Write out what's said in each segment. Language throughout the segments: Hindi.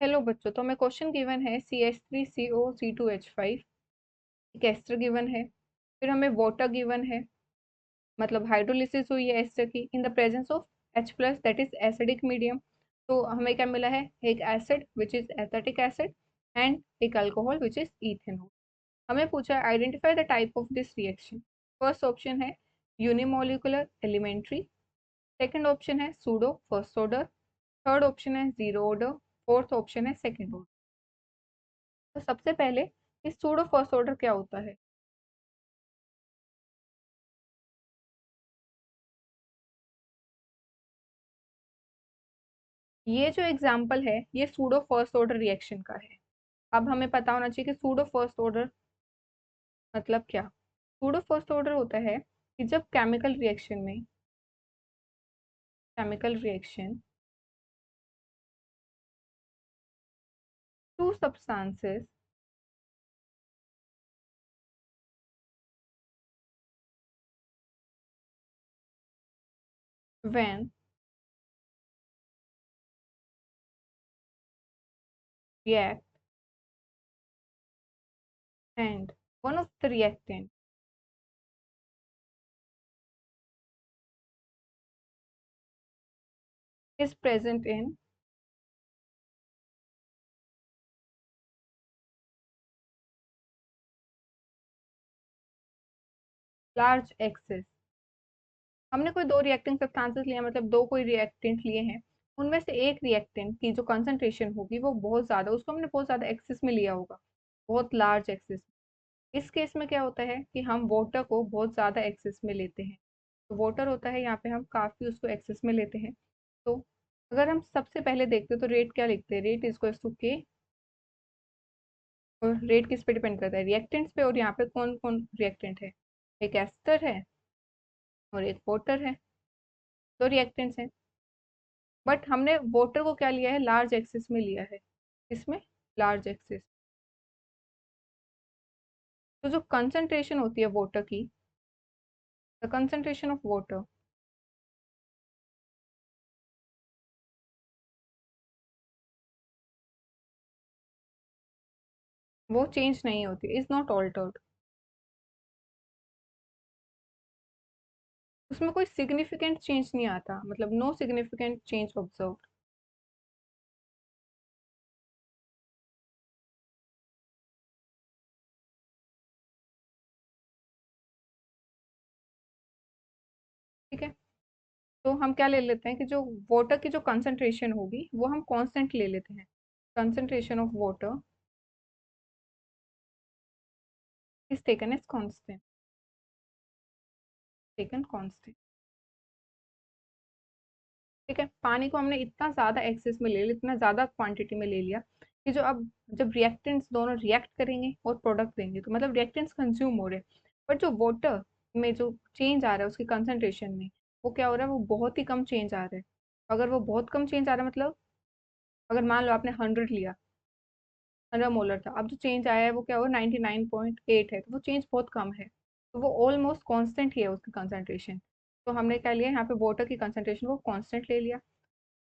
हेलो बच्चों, तो हमें क्वेश्चन गिवन है CH3CO C2H5, एक एस्टर गिवन है। फिर हमें वाटर गिवन है, मतलब हाइड्रोलिसिस हुई है एस्टर की in the presence of H+ that is acidic medium. तो हमें क्या मिला है, एक acid which is acetic acid and एक अल्कोहल विच इज इथेनॉल। हमें पूछा है identify the type of this reaction. First option है यूनिमोलिकुलर एलिमेंट्री, सेकंड ऑप्शन है pseudo first order, third option है जीरो ऑर्डर, फोर्थ ऑप्शन है सेकंड ऑर्डर। तो सबसे पहले इस सूडो फर्स्ट ऑर्डर क्या होता है। ये जो एग्जाम्पल है ये सूडो फर्स्ट ऑर्डर रिएक्शन का है। अब हमें पता होना चाहिए कि सूडो फर्स्ट ऑर्डर मतलब क्या। सूडो फर्स्ट ऑर्डर होता है कि जब chemical reaction to substances when react and one of the reactant is present in large excess। हमने कोई दो रिएक्टिंग सब्सटेंसेस लिए, मतलब दो कोई रिएक्टेंट लिए हैं, उनमें से एक रिएक्टेंट की जो कंसंट्रेशन होगी वो बहुत ज़्यादा, उसको हमने बहुत ज़्यादा एक्सेस में लिया होगा, बहुत लार्ज एक्सेस। इस केस में क्या होता है कि हम वाटर को बहुत ज़्यादा एक्सेस में लेते हैं। तो वाटर होता है यहाँ पे हम काफ़ी उसको एक्सेस में लेते हैं। तो अगर हम सबसे पहले देखते हैं तो रेट क्या लिखते हैं, रेट इज टू के। और रेट किस पे डिपेंड करता है, रिएक्टेंट्स पे। और यहाँ पे कौन कौन रिएक्टेंट है, एक एस्टर है और एक वाटर है, दो रिएक्टेंट्स हैं। बट हमने वाटर को क्या लिया है, लार्ज एक्सेस में लिया है। इसमें लार्ज एक्सेस। तो जो कंसंट्रेशन होती है वाटर की, द कंसंट्रेशन ऑफ वाटर वो चेंज नहीं होती, इज नॉट ऑल्टर्ड। उसमें कोई सिग्निफिकेंट चेंज नहीं आता, मतलब नो सिग्निफिकेंट चेंज ऑब्जर्व। ठीक है। तो हम क्या ले लेते हैं कि जो वाटर की जो कंसंट्रेशन होगी वो हम कांस्टेंट ले लेते हैं। Concentration of water is taken as constant, taken constant. ठीक है, पानी को हमने इतना ज्यादा एक्सेस में ले लिया, इतना ज्यादा क्वांटिटी में ले लिया कि जो अब जब रिएक्टेंट्स दोनों रिएक्ट करेंगे और प्रोडक्ट देंगे तो मतलब रिएक्टेंट्स कंज्यूम हो रहे हैं, बट जो वाटर में जो चेंज आ रहा है उसकी कंसंट्रेशन में, वो क्या हो रहा है, वो बहुत ही कम चेंज आ रहा है। अगर वो बहुत कम चेंज आ रहा है मतलब, अगर मान लो आपने 100 लिया, 100 मोलर था, अब जो चेंज आया है वो क्या हुआ, 99.8 है, तो वो चेंज बहुत कम है। तो वो ऑलमोस्ट कांस्टेंट ही है उसकी कंसंट्रेशन। तो हमने क्या लिया यहाँ पे, वाटर की कंसंट्रेशन वो कांस्टेंट ले लिया।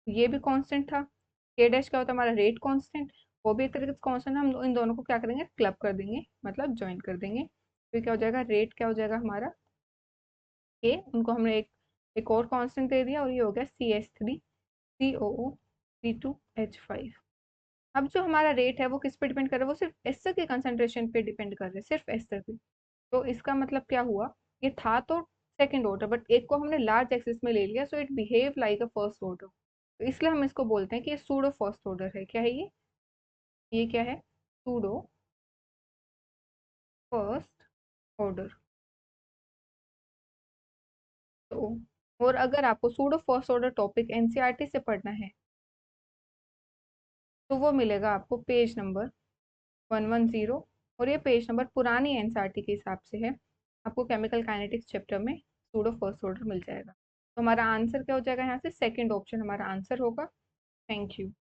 ये भी कांस्टेंट था। के डैश क्या होता है हमारा, रेट कांस्टेंट, वो भी एक तरीके से कांस्टेंट है। हम इन दोनों को क्या करेंगे, क्लब कर देंगे, मतलब ज्वाइन कर देंगे। फिर क्या हो जाएगा, रेट क्या हो जाएगा हमारा, के उनको हमने एक और कांस्टेंट दे दिया और ये हो गया CH3COO C2H5। अब जो हमारा रेट है वो किस पे डिपेंड कर रहा है, वो सिर्फ एस्टर की कंसंट्रेशन पे डिपेंड कर रहा है, सिर्फ एस्टर पे। तो इसका मतलब क्या हुआ, ये था तो सेकंड ऑर्डर, बट एक को हमने लार्ज एक्सिस में ले लिया, so it behave like a first order. तो इसलिए हम इसको बोलते हैं कि ये सूडो फर्स्ट ऑर्डर है। क्या है ये क्या है, सूडो फर्स्ट ऑर्डर। तो और अगर आपको pseudo first order topic NCERT से पढ़ना है तो वो मिलेगा आपको पेज नंबर 110। और ये पेज नंबर पुरानी एनसीईआरटी के हिसाब से है। आपको केमिकल काइनेटिक्स चैप्टर में सूडो फर्स्ट ऑर्डर मिल जाएगा। तो हमारा आंसर क्या हो जाएगा, यहाँ से सेकंड ऑप्शन हमारा आंसर होगा। Thank you.